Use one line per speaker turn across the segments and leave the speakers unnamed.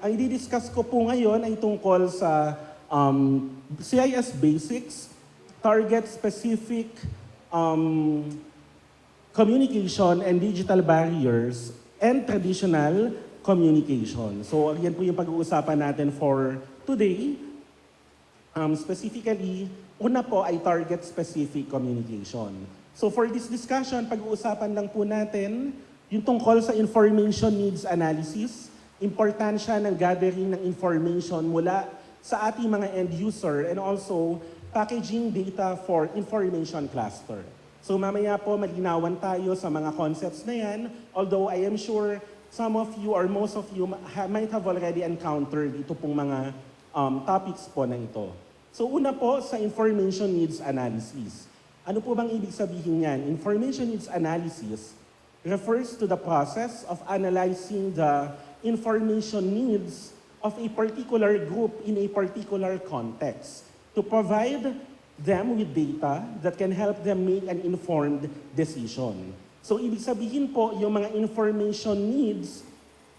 Ang i-discuss ko po ngayon ay tungkol sa CIS Basics, Target Specific Communication and Digital Barriers, and Traditional Communication. So, yan po yung pag-uusapan natin for today. Specifically, una po ay target-specific communication. So for this discussion, pag-uusapan lang po natin yung tungkol sa information needs analysis, importansya ng gathering ng information mula sa ating mga end user, and also packaging data for information cluster. So mamaya po malinawan tayo sa mga concepts na yan, although I am sure some of you or most of you might have already encountered ito pong mga topics po na ito. So una po sa information needs analysis. Ano po bang ibig sabihin yan? Information needs analysis refers to the process of analyzing the information needs of a particular group in a particular context to provide them with data that can help them make an informed decision. So ibig sabihin po, yung mga information needs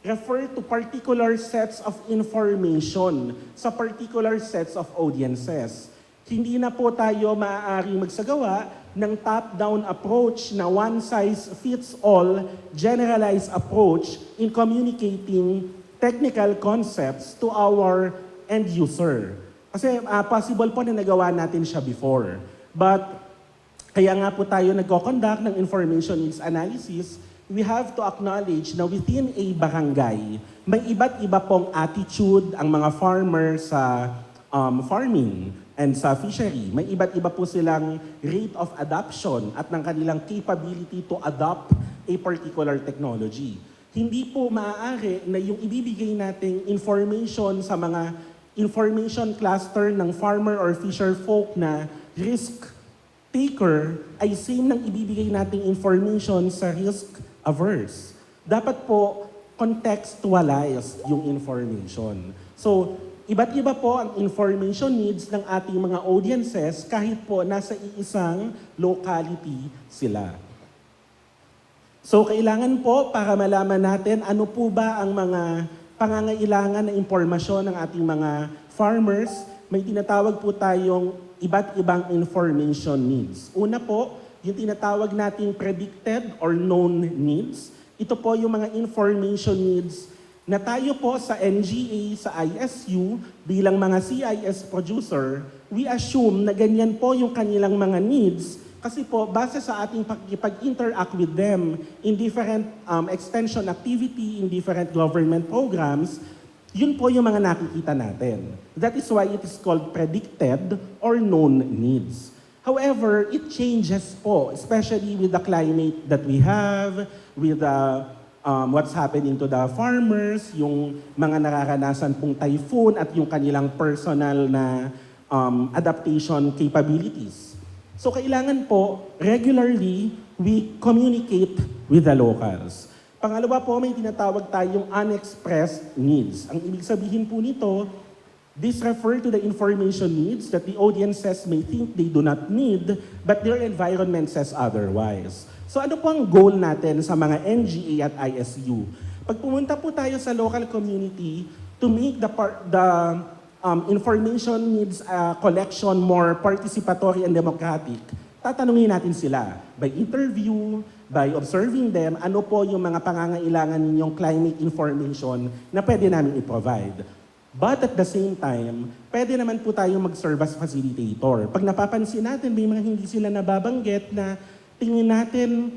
refer to particular sets of information sa particular sets of audiences. Hindi na po tayo maaaring magsagawa ng top-down approach na one-size-fits-all generalized approach in communicating technical concepts to our end user. Kasi possible po na nagawa natin siya before. But kaya nga po tayo nagko-conduct ng information needs analysis, we have to acknowledge na within a barangay, may iba't iba pong attitude ang mga farmers sa farming and sa fishery. May iba't iba po silang rate of adoption at ng kanilang capability to adopt a particular technology. Hindi po maaari na yung ibibigay nating information sa mga information cluster ng farmer or fisher folk na risk taker ay same ng ibibigay nating information sa risk averse. Dapat po contextualize yung information. So, iba't iba po ang information needs ng ating mga audiences kahit po nasa iisang locality sila. So kailangan po para malaman natin ano po ba ang mga pangangailangan na impormasyon ng ating mga farmers, may tinatawag po tayong iba't ibang information needs. Una po, yung tinatawag nating predicted or known needs. Ito po yung mga information needs na tayo po sa NGA, sa ISU, bilang mga CIS producer, we assume na ganyan po yung kanilang mga needs kasi po, base sa ating pag-interact with them in different extension activity, in different government programs, yun po yung mga nakikita natin. That is why it is called predicted or known needs. However, it changes po, especially with the climate that we have, with the what's happening to the farmers, yung mga nararanasan pong typhoon at yung kanilang personal na adaptation capabilities. So kailangan po, regularly, we communicate with the locals. Pangalawa po, may tinatawag tayong unexpressed needs. Ang ibig sabihin po nito, this refer to the information needs that the audiences may think they do not need, but their environment says otherwise. So ano po ang goal natin sa mga NGA at ISU? Pag pumunta po tayo sa local community to make the information needs collection more participatory and democratic, tatanungin natin sila by interview, by observing them, ano po yung mga pangangailangan ninyong climate information na pwede namin i-provide. But at the same time, pwede naman po tayong mag-serve as facilitator. Pag napapansin natin, may mga hindi sila nababanggit na tingin natin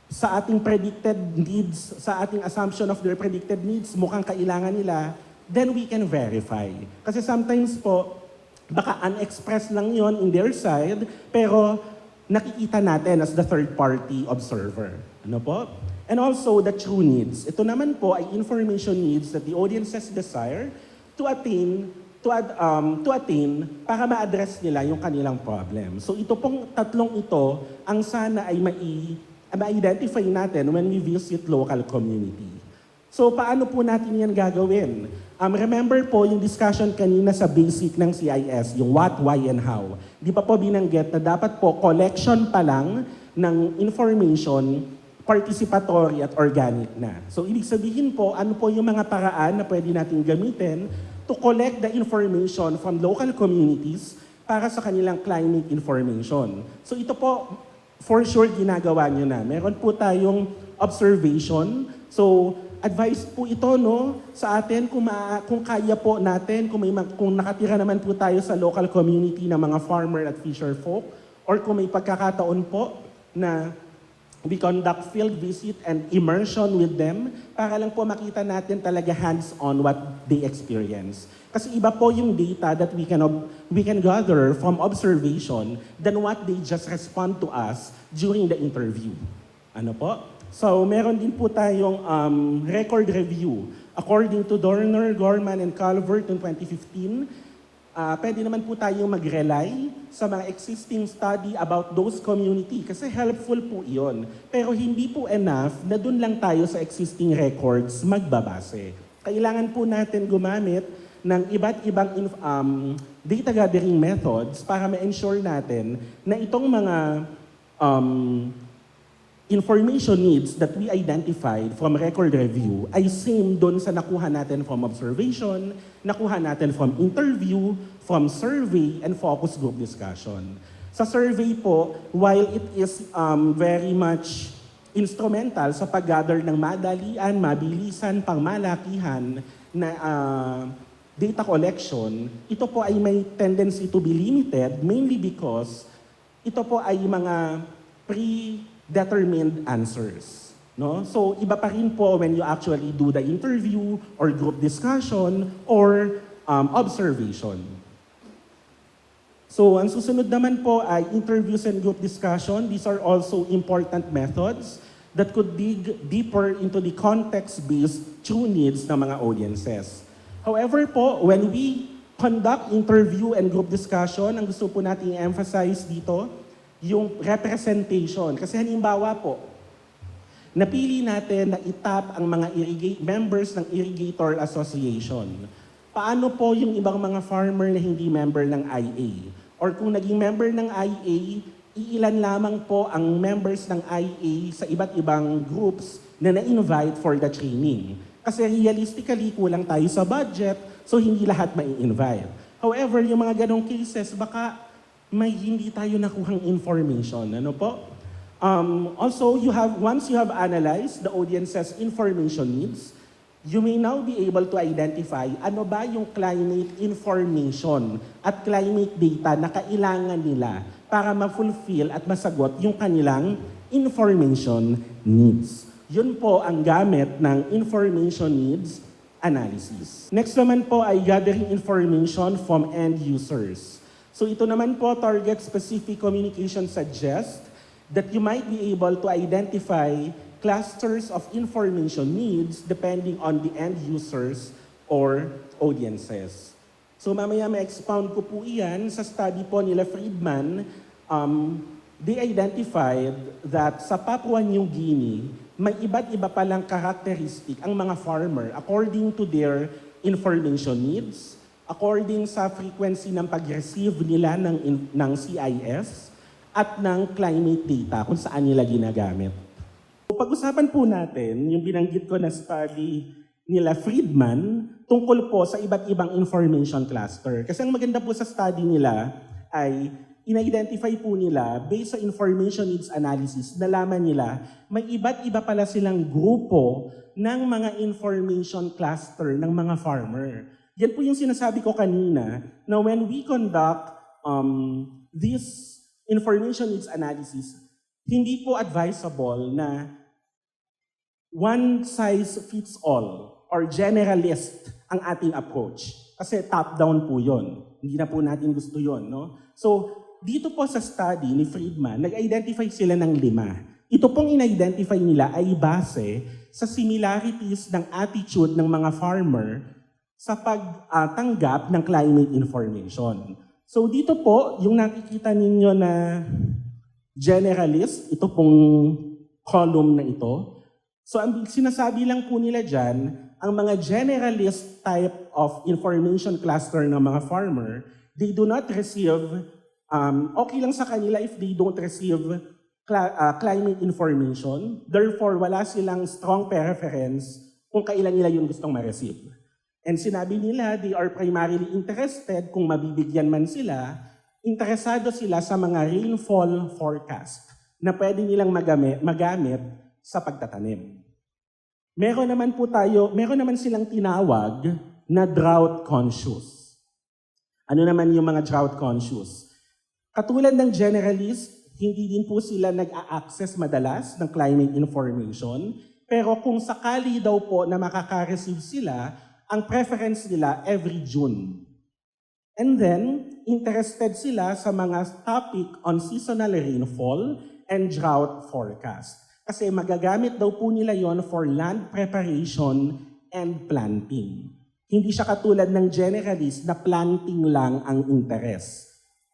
sa ating predicted needs, sa ating assumption of their predicted needs, mukhang kailangan nila, then we can verify. Kasi sometimes po, baka unexpressed lang yon in their side, pero nakikita natin as the third-party observer. Ano po? And also the true needs. Ito naman po ay information needs that the audiences desire to attain para ma-address nila yung kanilang problem. So ito pong tatlong ito ang sana ay ma-identify natin when we visit local community. So paano po natin yan gagawin? Remember po yung discussion kanina sa basic ng CIS, yung what, why, and how. Di pa po binanggit na dapat po collection pa lang ng information participatory at organic na. So ibig sabihin po, ano po yung mga paraan na pwede natin gamitin to collect the information from local communities para sa kanilang climate information. So ito po, for sure, ginagawa nyo na. Meron po tayong observation. So advice po ito no sa atin kung kaya po natin, kung nakatira naman po tayo sa local community ng mga farmer at fisher folk, or kung may pagkakataon po na we conduct field visit and immersion with them para lang po makita natin talaga hands-on what they experience. Kasi iba po yung data that we can gather from observation than what they just respond to us during the interview. Ano po? So, meron din po tayong record review. According to Dorner, Gorman, and Calvert in 2015, pwede naman po tayong mag-rely sa mga existing study about those community kasi helpful po iyon. Pero hindi po enough na dun lang tayo sa existing records magbabase. Kailangan po natin gumamit ng iba't ibang data gathering methods para ma-ensure natin na itong mga information needs that we identified from record review ay same doon sa nakuha natin from observation, nakuha natin from interview, from survey, and focus group discussion. Sa survey po, while it is very much instrumental sa pag-gather ng madalian, mabilisan, pangmalakihan na data collection, ito po ay may tendency to be limited mainly because ito po ay mga predetermined answers. No? So iba pa rin po when you actually do the interview or group discussion or observation. So ang susunod naman po ay interviews and group discussion. These are also important methods that could dig deeper into the context-based true needs ng mga audiences. However po, when we conduct interview and group discussion, ang gusto po natin i-emphasize dito, yung representation. Kasi halimbawa po, napili natin na itap ang mga members ng Irrigator Association. Paano po yung ibang mga farmer na hindi member ng IA? Or kung naging member ng IA, iilan lamang po ang members ng IA sa iba't ibang groups na na-invite for the training. Kasi realistically, kulang tayo sa budget, so hindi lahat mai-invite. However, yung mga ganong cases, baka may hindi tayo nakuhang information. Ano po? Also, once you have analyzed the audience's information needs, you may now be able to identify ano ba yung climate information at climate data na kailangan nila para ma-fulfill at masagot yung kanilang information needs. Yun po ang gamit ng information needs analysis. Next naman po ay gathering information from end users. So ito naman po, target-specific communication suggests that you might be able to identify clusters of information needs depending on the end users or audiences. So mamaya ma-expound ko po iyan sa study po nila Friedman. They identified that sa Papua New Guinea, may iba't iba palang karakteristik ang mga farmer according to their information needs, according sa frequency ng pag-receive nila ng CIS, at ng climate data kung saan nila ginagamit. Pag-usapan po natin yung binanggit ko na study nila Friedman tungkol po sa iba't ibang information cluster. Kasi ang maganda po sa study nila ay in-identify po nila based sa information needs analysis, nalaman nila may iba't iba pala silang grupo ng mga information cluster ng mga farmer. Yan po yung sinasabi ko kanina na when we conduct this information needs analysis, hindi po advisable na one size fits all or generalist ang ating approach. Kasi top-down po yon. Hindi na po natin gusto yon, no? So, dito po sa study ni Friedman, nag-identify sila ng 5. Ito pong in-identify nila ay base sa similarities ng attitude ng mga farmer sa pagtanggap ng climate information. So dito po, yung nakikita ninyo na generalist, ito pong column na ito. So ang sinasabi lang po nila dyan, ang mga generalist type of information cluster ng mga farmer, they do not receive, okay lang sa kanila if they don't receive climate information. Therefore, wala silang strong preference kung kailan nila yung gustong ma-receive. And sinabi nila, they are primarily interested kung mabibigyan man sila, interesado sila sa mga rainfall forecast na pwede nilang magamit sa pagtatanim. Meron naman silang tinawag na drought conscious. Ano naman yung mga drought conscious? Katulad ng generalist, hindi din po sila nag-a-access madalas ng climate information, pero kung sakali daw po na makaka-receive sila, ang preference nila every June. And then, interested sila sa mga topic on seasonal rainfall and drought forecast. Kasi magagamit daw po nila yon for land preparation and planting. Hindi siya katulad ng generalist na planting lang ang interest.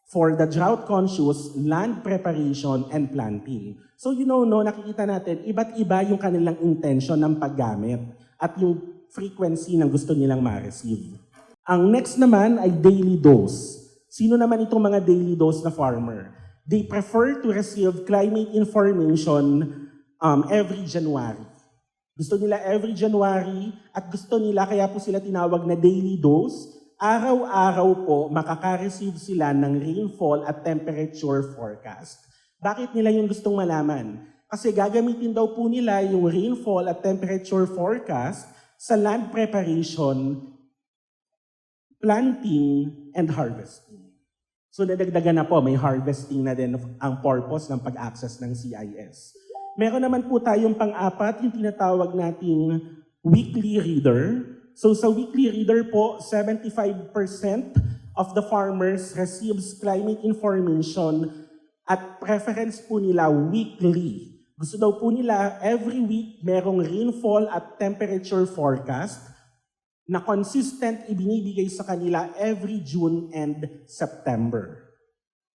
For the drought-conscious, land preparation and planting. So nakikita natin, iba't iba yung kanilang intention ng paggamit at yung frequency ng gusto nilang ma-receive. Ang next naman ay daily dose. Sino naman itong mga daily dose na farmer? They prefer to receive climate information every January. Gusto nila every January at gusto nila, kaya po sila tinawag na daily dose. Araw-araw po makaka-receive sila ng rainfall at temperature forecast. Bakit nila yung gustong malaman? Kasi gagamitin daw po nila yung rainfall at temperature forecast sa land preparation, planting, and harvesting. So nadagdagan na po, may harvesting na din ang purpose ng pag-access ng CIS. Meron naman po tayong pang-apat, yung tinatawag nating weekly reader. So sa weekly reader po, 75% of the farmers receives climate information at preference po nila weekly. Gusto daw po nila every week merong rainfall at temperature forecast na consistent ibinibigay sa kanila every June and September.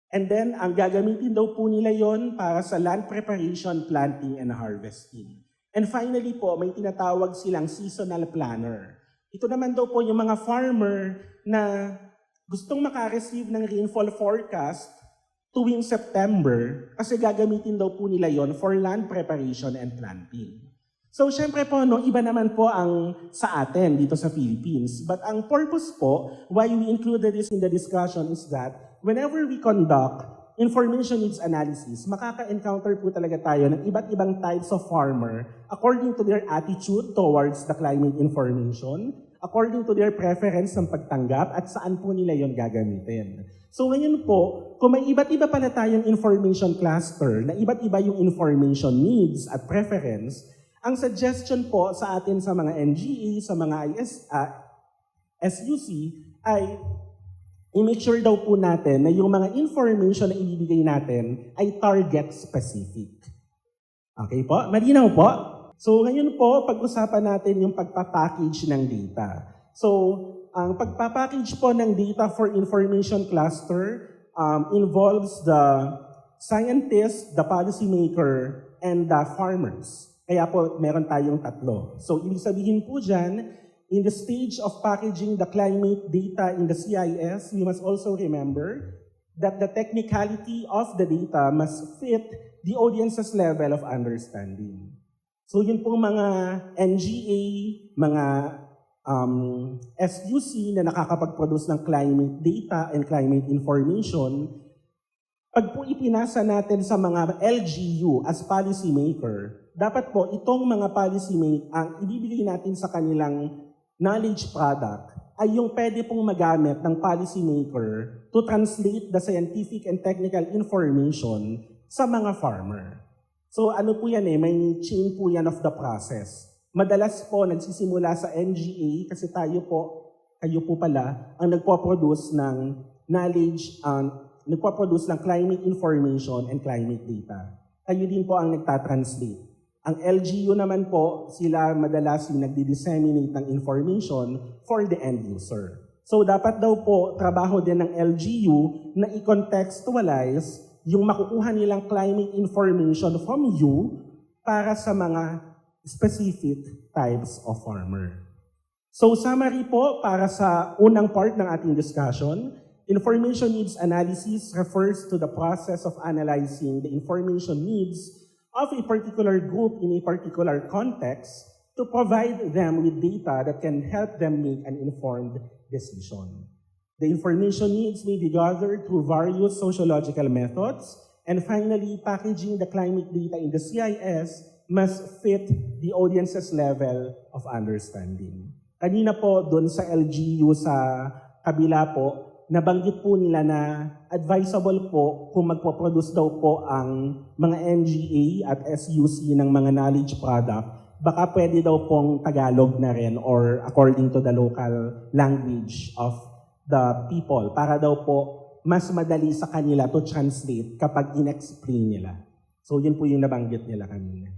And then, ang gagamitin daw po nila yon para sa land preparation, planting, and harvesting. And finally po, may tinatawag silang seasonal planner. Ito naman daw po yung mga farmer na gustong makareceive ng rainfall forecast tuwing September kasi gagamitin daw po nila yon for land preparation and planting. So, syempre po, iba naman po ang sa atin dito sa Philippines. But ang purpose po, why we included this in the discussion is that whenever we conduct information needs analysis, makaka-encounter po talaga tayo ng iba't ibang types of farmer according to their attitude towards the climate information, according to their preference ng pagtanggap at saan po nila yon gagamitin. So ngayon po, kung may iba't iba pala tayong information cluster na iba't iba yung information needs at preference, ang suggestion po sa atin sa mga NGA, sa mga SUC ay i-make sure daw po natin na yung mga information na ibibigay natin ay target specific. Okay po? Malinaw po? So ngayon po, pag-usapan natin yung pagpapackage ng data. So, ang pagpapackage po ng data for information cluster involves the scientist, the policymaker, and the farmers. Kaya po, meron tayong tatlo. So, ibig sabihin po dyan, in the stage of packaging the climate data in the CIS, we must also remember that the technicality of the data must fit the audience's level of understanding. So yun pong mga NGA, mga SUC na nakakapag-produce ng climate data and climate information, pag po ipinasa natin sa mga LGU as policymaker, dapat po itong mga policymaker, ang ibibigay natin sa kanilang knowledge product ay yung pwede pong magamit ng policymaker to translate the scientific and technical information sa mga farmer. So ano po yan may chain po yan of the process. Madalas po nagsisimula sa NGA kasi kayo po pala ang nagpo-produce ng knowledge, nagpo-produce ng climate information and climate data. Kayo din po ang nagtatranslate. Ang LGU naman po, sila madalas yung nagdi-disseminate ng information for the end user. So dapat daw po trabaho din ng LGU na i-contextualize yung makukuha nilang climate information from you para sa mga specific types of farmer. So summary po para sa unang part ng ating discussion, Information needs analysis refers to the process of analyzing the information needs of a particular group in a particular context to provide them with data that can help them make an informed decision. The information needs may be gathered through various sociological methods, and finally, packaging the climate data in the CIS must fit the audience's level of understanding. Kanina po, doon sa LGU sa kabila po, nabanggit po nila na advisable po kung magpo-produce daw po ang mga NGA at SUC ng mga knowledge product, baka pwede daw pong Tagalog na rin or according to the local language of the people para daw po mas madali sa kanila to translate kapag in-explain nila. So yun po yung nabanggit nila kanina.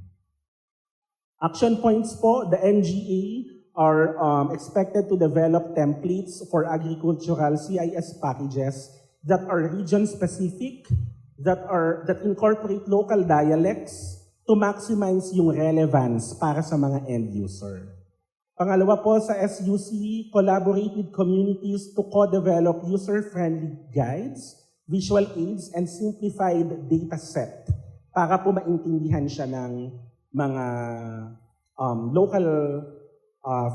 Action points po, the NGA are expected to develop templates for agricultural CIS packages that are region-specific, that incorporate local dialects to maximize yung relevance para sa mga end user. Pangalawa po sa SUC, collaborate with communities to co-develop user-friendly guides, visual aids, and simplified data set para po maintindihan siya ng mga local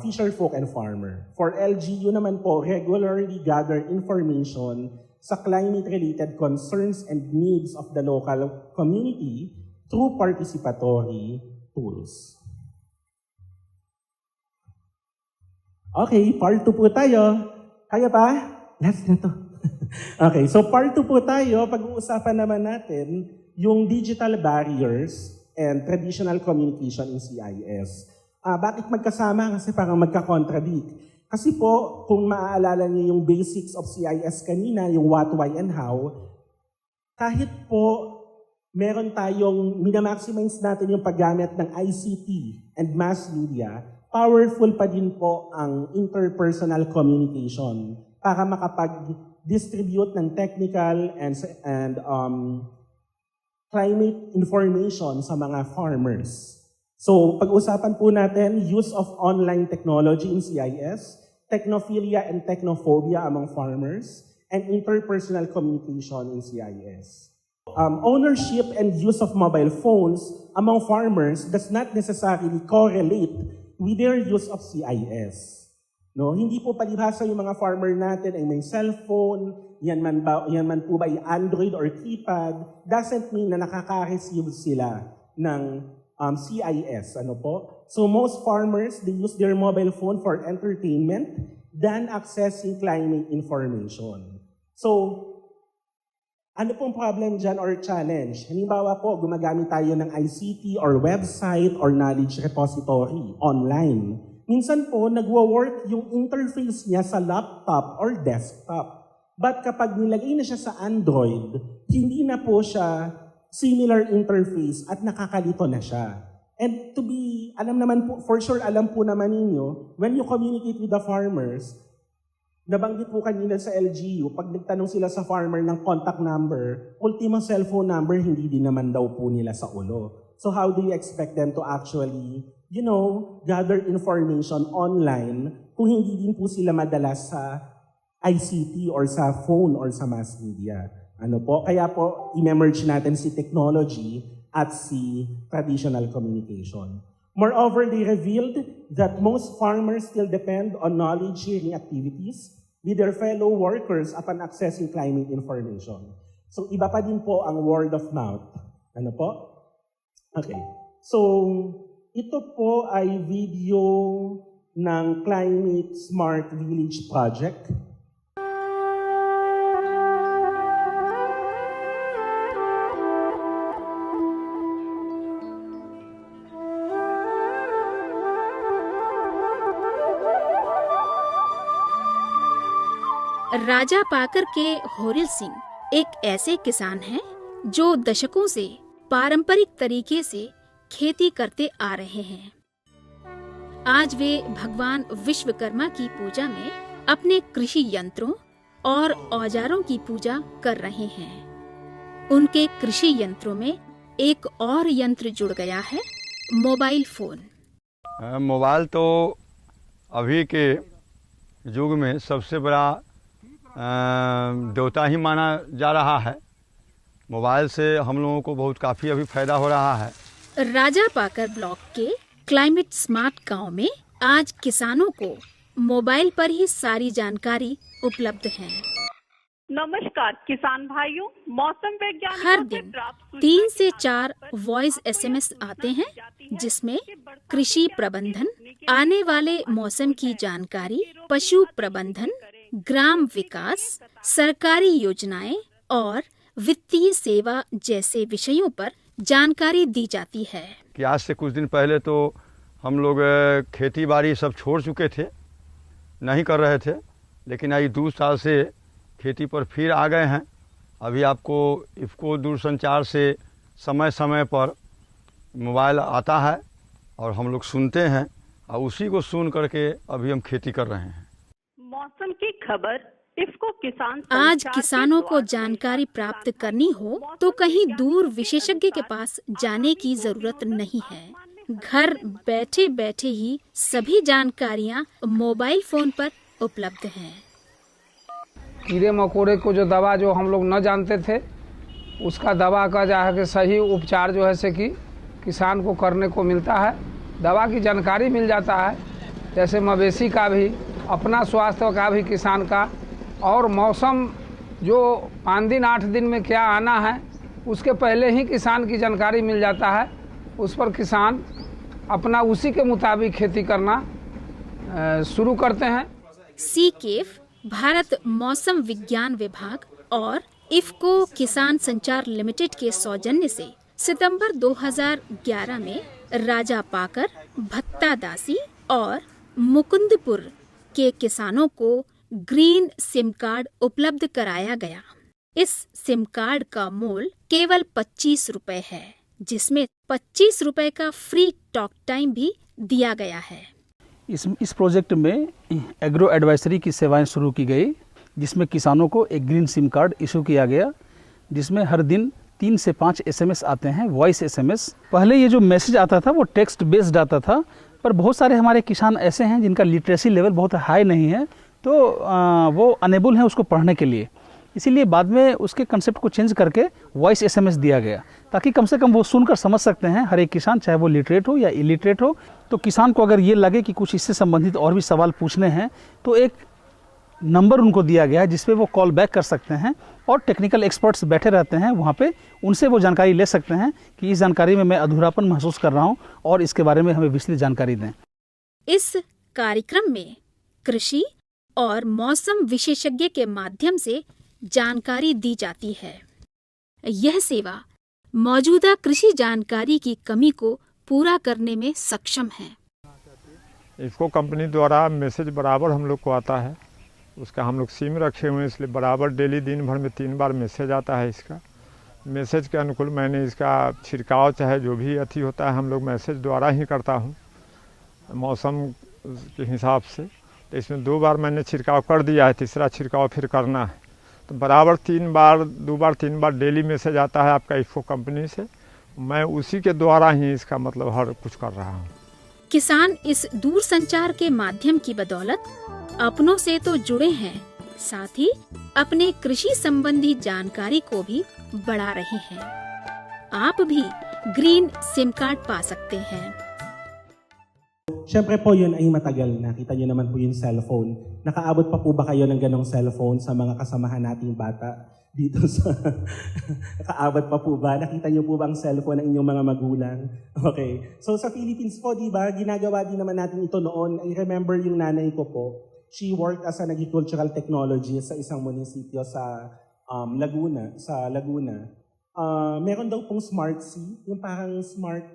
fisher folk and farmer. For LGU naman po, regularly gather information sa climate-related concerns and needs of the local community through participatory tools. Okay, part 2 po tayo. Kaya pa? Last na to. Okay, so part 2 po tayo. Pag-uusapan naman natin yung digital barriers and traditional communication in CIS. Bakit magkasama? Kasi parang magka-contradict. Kasi po, kung maaalala niyo yung basics of CIS kanina, yung what, why, and how, kahit po meron tayong minamaximize natin yung paggamit ng ICT and mass media, powerful pa din po ang interpersonal communication para makapag-distribute ng technical and climate information sa mga farmers. So, pag-usapan po natin, use of online technology in CIS, technophilia and technophobia among farmers, and interpersonal communication in CIS. Ownership and use of mobile phones among farmers does not necessarily correlate with their use of CIS. No, hindi po palibhasa yung mga farmer natin ay may cellphone, yan man po ba ay Android or keypad, doesn't mean na nakaka-receive sila ng CIS, ano po? So most farmers, they use their mobile phone for entertainment than accessing climate information. So, ano pong problem dyan or challenge? Halimbawa po, gumagamit tayo ng ICT or website or knowledge repository online. Minsan po, nagwo-work yung interface niya sa laptop or desktop. But kapag nilagay na siya sa Android, hindi na po siya similar interface at nakakalito na siya. And to be, alam naman po, for sure alam po naman ninyo, when you communicate with the farmers, nabanggit po kanina sa LGU, pag nagtanong sila sa farmer ng contact number, ultimo cellphone number, hindi din naman daw po nila sa ulo. So how do you expect them to actually, gather information online kung hindi din po sila madalas sa ICT or sa phone or sa mass media? Ano po? Kaya po, i-merge natin si technology at si traditional communication. Moreover, they revealed that most farmers still depend on knowledge-sharing activities with their fellow workers upon accessing climate information. So, iba pa din po ang word of mouth. Ano po? Okay. So, ito po ay video ng Climate Smart Village Project.
राजा पाकर के होरिल सिंह एक ऐसे किसान हैं जो दशकों से पारंपरिक तरीके से खेती करते आ रहे हैं। आज वे भगवान विश्वकर्मा की पूजा में अपने कृषि यंत्रों और औजारों की पूजा कर रहे हैं। उनके कृषि यंत्रों में एक और यंत्र जुड़ गया है, मोबाइल फोन।
मोबाइल तो अभी के युग में सबसे बड़ा देवता ही माना जा रहा है। मोबाइल से हम लोगों को बहुत काफ़ी अभी फ़ायदा हो रहा है।
राजा पाकर ब्लॉक के क्लाइमेट स्मार्ट गांव में आज किसानों को मोबाइल पर ही सारी जानकारी उपलब्ध है।
नमस्कार किसान भाइयों, मौसम वैज्ञानिकों
हर
से
दिन
प्राप्त सूचना
3 से
के
4
आधार पर
वॉइस
आपको
एसएमएस
यह
आते हैं,
जाती है
जिसमें
कि बरसात
कृषि
के
प्रबंधन,
रोकने के लिए
आने वाले
अनुकूल
मौसम की
है।
जानकारी,
इसके रोकने
पशु
वाली
प्रबंधन,
करें।
ग्राम
रोकने के
विकास,
लिए तथा
सरकारी योजनाएं और वित्तीय सेवा जैसे विषयों पर जानकारी दी जाती है।
कि आज से कुछ दिन पहले तो हम लोग खेती बाड़ी सब छोड़ चुके थे, नहीं कर रहे थे, लेकिन आज 2 साल से खेती पर फिर आ गए हैं। अभी आपको इफ़को दूरसंचार से समय समय पर मोबाइल आता है और हम लोग सुनते हैं और उसी को सुन करके अभी हम खेती कर रहे हैं।
मौसम की खबर इफ़को किसान
आज
संचार
किसानों
के
को
द्वार
जानकारी
किसान
प्राप्त
भाइयों,
करनी हो तो
मौसम
कहीं
वैज्ञानिकों
दूर
के
विशेषज्ञ के
अनुसार
पास जाने की
आगामी 2
जरूरत
दिनों तक
नहीं है।
आसमान में
घर
हल्के से
बैठे बैठे ही सभी जानकारियां मोबाइल फोन पर उपलब्ध हैं।
कीड़े मकोड़े को जो दवा जो हम लोग न जानते थे, उसका दवा का जो है कि सही उपचार जो है से कि किसान को करने को मिलता है। दवा की जानकारी मिल जाता है, जैसे मवेशी का भी, अपना स्वास्थ्य का भी, किसान का, और मौसम जो 5 दिन 8 दिन में क्या आना है उसके पहले ही किसान की जानकारी मिल जाता है। उस पर किसान अपना उसी के मुताबिक खेती करना शुरू करते हैं।
सीकेफ, भारत मौसम विज्ञान विभाग और इफ़को किसान संचार लिमिटेड के सौजन्य से सितंबर 2011 में राजा पाकर, भत्तादासी और मुकुंदपुर के किसानों को ग्रीन सिम कार्ड उपलब्ध कराया गया। इस सिम कार्ड का मूल्य केवल 25 रुपए है, जिसमें 25 रुपए का फ्री टॉक टाइम भी दिया गया है।
इस प्रोजेक्ट में एग्रो एडवाइजरी की सेवाएं शुरू की गई, जिसमें किसानों को एक ग्रीन सिम कार्ड इशू किया गया, जिसमें हर दिन 3 से 5 एसएमएस आते हैं, वॉइस एसएमएस। पहले ये जो मैसेज आता था वो टेक्स्ट बेस्ड आता था, पर बहुत सारे हमारे किसान ऐसे हैं जिनका लिटरेसी लेवल बहुत हाई नहीं है, तो वो अनेबल हैं उसको पढ़ने के लिए। इसीलिए बाद में उसके कंसेप्ट को चेंज करके वॉइस एसएमएस दिया गया, ताकि कम से कम वो सुनकर समझ सकते हैं हर एक किसान, चाहे वो लिटरेट हो या इलिटरेट हो। तो किसान को अगर ये लगे कि कुछ इससे संबंधित और भी सवाल पूछने हैं, तो एक नंबर उनको दिया गया है जिस पे वो कॉल बैक कर सकते हैं, और टेक्निकल एक्सपर्ट्स बैठे रहते हैं वहाँ पे, उनसे वो जानकारी ले सकते हैं कि इस जानकारी में मैं अधूरापन महसूस कर रहा हूँ और इसके बारे में हमें विस्तृत जानकारी दें।
इस कार्यक्रम में कृषि और मौसम विशेषज्ञ के माध्यम से जानकारी दी जाती है। यह सेवा मौजूदा कृषि जानकारी की कमी को पूरा करने में सक्षम है।
इफ़को कंपनी द्वारा मैसेज बराबर हम लोग को आता है, उसका हम लोग सिम रखे हुए हैं, इसलिए बराबर डेली दिन भर में 3 बार मैसेज आता है। इसका मैसेज के अनुकूल मैंने इसका छिड़काव चाहे जो भी अथी होता है हम लोग मैसेज द्वारा ही करता हूँ मौसम के हिसाब से। तो इसमें 2 बार मैंने छिड़काव कर दिया है, तीसरा छिड़काव फिर करना है। तो बराबर 2 बार 3 बार डेली मैसेज आता है आपका इफ़को कंपनी से, मैं उसी के द्वारा ही इसका मतलब हर कुछ कर रहा हूँ।
किसान इस दूरसंचार के माध्यम की बदौलत अपनों से तो जुड़े हैं, साथ ही अपने कृषि संबंधी जानकारी को भी बढ़ा रहे हैं। आप भी ग्रीन सिम कार्ड पा सकते हैं।
Siyempre po yun ay matagal na. Kita niyo naman po yung cellphone. Nakaabot pa po ba kayo ng ganong cellphone sa mga kasamahan nating bata dito sa... Nakaabot pa po ba? Nakita niyo po ba ang cellphone ng inyong mga magulang? Okay. So sa Philippines po, di ba, ginagawa din naman natin ito noon. I remember yung nanay ko po. She worked as an agricultural technologist sa isang munisipyo sa Laguna. Meron daw pong Smart C. Yung parang Smart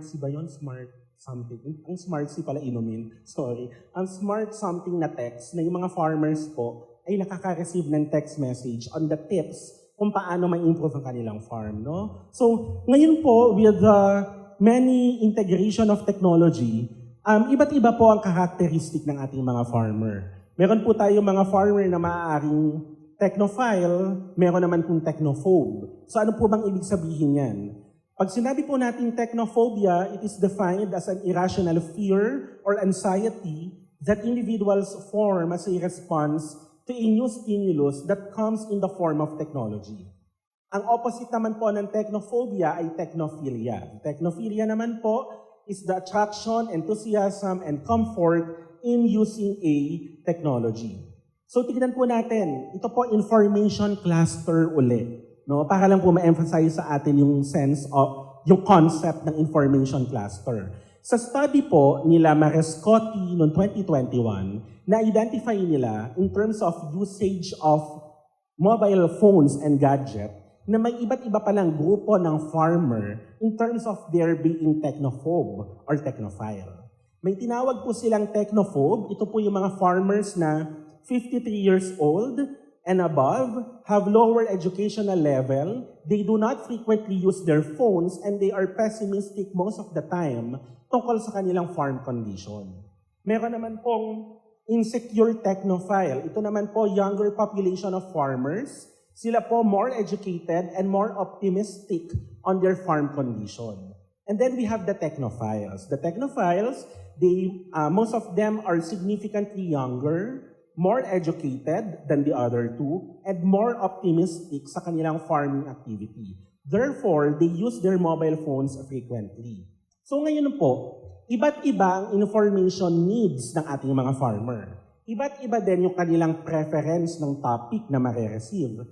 C ba yun? Smart something. Ang Smart C pala inumin. Sorry. Ang Smart something na text na yung mga farmers po ay nakaka-receive ng text message on the tips kung paano ma-improve ang kanilang farm. No? So, ngayon po, with many integration of technology, iba't iba po ang characteristic ng ating mga farmer. Meron po tayong mga farmer na maaaring technophile, meron naman pong technophobe. So ano po bang ibig sabihin yan? Pag sinabi po natin technophobia, it is defined as an irrational fear or anxiety that individuals form as a response to a new stimulus that comes in the form of technology. Ang opposite naman po ng technophobia ay technophilia. Technophilia naman po is the attraction, enthusiasm, and comfort in using a technology. So tignan po natin, ito po information cluster uli. No? Para lang po ma-emphasize sa atin yung sense of, yung concept ng information cluster. Sa study po nila Marescotti noong 2021, na-identify nila in terms of usage of mobile phones and gadget na may iba't iba palang grupo ng farmer in terms of their being technophobe or technophile. May tinawag po silang technophobe. Ito po yung mga farmers na 53 years old and above, have lower educational level, they do not frequently use their phones, and they are pessimistic most of the time tungkol sa kanilang farm condition. Meron naman pong insecure technophile. Ito naman po younger population of farmers. Sila po more educated and more optimistic on their farm condition. And then we have the technophiles. The technophiles, most of them are significantly younger, more educated than the other two, and more optimistic sa kanilang farming activity. Therefore, they use their mobile phones frequently. So ngayon po, iba't iba ang information needs ng ating mga farmer. Iba't iba din yung kanilang preference ng topic na mare-receive.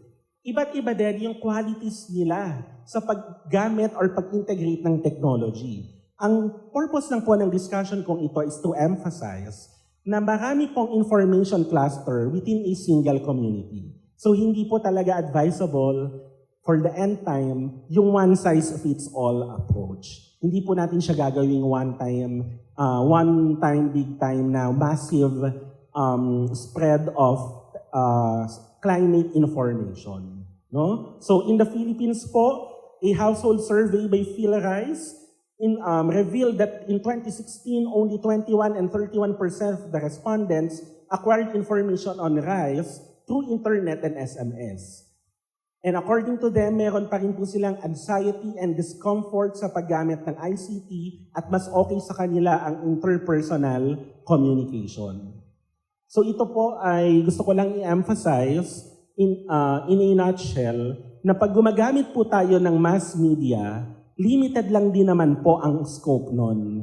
Iba't iba din yung qualities nila sa paggamit or pag-integrate ng technology. Ang purpose lang po ng discussion kong ito is to emphasize na marami pong information cluster within a single community. So hindi po talaga advisable for the end time yung one-size-fits-all approach. Hindi po natin siya gagawing one-time, big-time na massive spread of climate information. No? So in the Philippines po, a household survey by PhilRise revealed that in 2016, only 21 and 31% of the respondents acquired information on rice through internet and SMS. And according to them, meron pa rin po silang anxiety and discomfort sa paggamit ng ICT at mas okay sa kanila ang interpersonal communication. So ito po ay gusto ko lang i-emphasize in a nutshell na pag gumagamit po tayo ng mass media, limited lang din naman po ang scope nun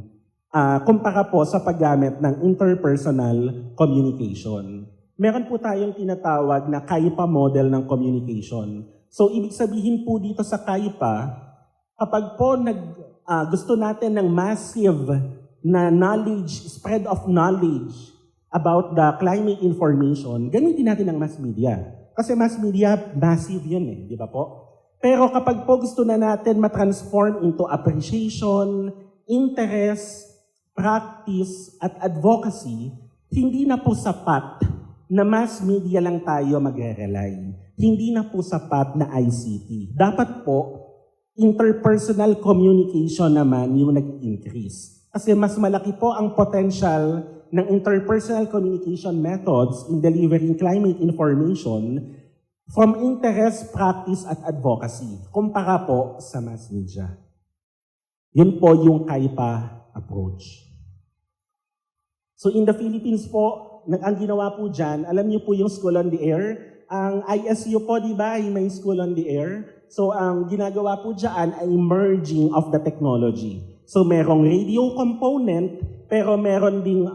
kumpara po sa paggamit ng interpersonal communication. Meron po tayong tinatawag na KAIPA model ng communication. So ibig sabihin po dito sa KAIPA, kapag po gusto natin ng massive na knowledge, spread of knowledge about the climate information, gamitin natin ang mass media. Kasi mass media, massive yun di ba po? Pero kapag po gusto na natin matransform into appreciation, interest, practice, at advocacy, hindi na po sapat na mass media lang tayo magre-rely. Hindi na po sapat na ICT. Dapat po, interpersonal communication naman yung nag-increase. Kasi mas malaki po ang potential ng interpersonal communication methods in delivering climate information from interest, practice, at advocacy, kumpara po sa mass media. Yun po yung KAIPA approach. So in the Philippines po, ang ginawa po dyan, alam niyo po yung School on the Air. Ang ISU po, di ba, may School on the Air. So ang ginagawa po dyan ay merging of the technology. So merong radio component, pero meron ding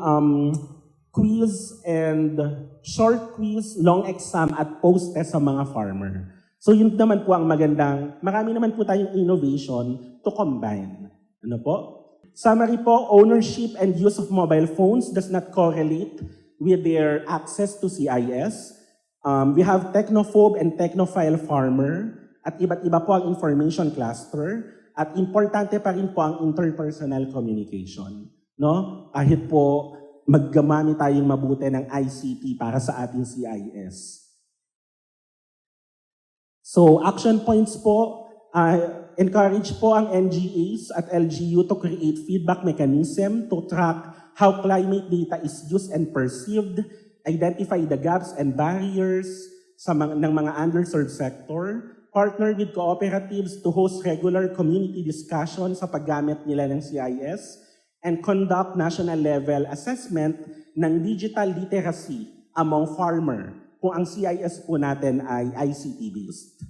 quiz and short quiz, long exam at post-test sa mga farmer. So yun naman po ang magandang, marami naman po tayong innovation to combine. Ano po? Summary po, ownership and use of mobile phones does not correlate with their access to CIS. We have technophobe and technophile farmer at iba't iba po ang information cluster at importante pa rin po ang interpersonal communication. No? Kahit po maggamamit tayong mabuti ng ICT para sa ating CIS. So action points po, encourage po ang NGAs at LGU to create feedback mechanism to track how climate data is used and perceived, identify the gaps and barriers ng mga underserved sector, partner with cooperatives to host regular community discussion sa paggamit nila ng CIS, and conduct national level assessment ng digital literacy among farmer, kung ang CIS po natin ay ICT based.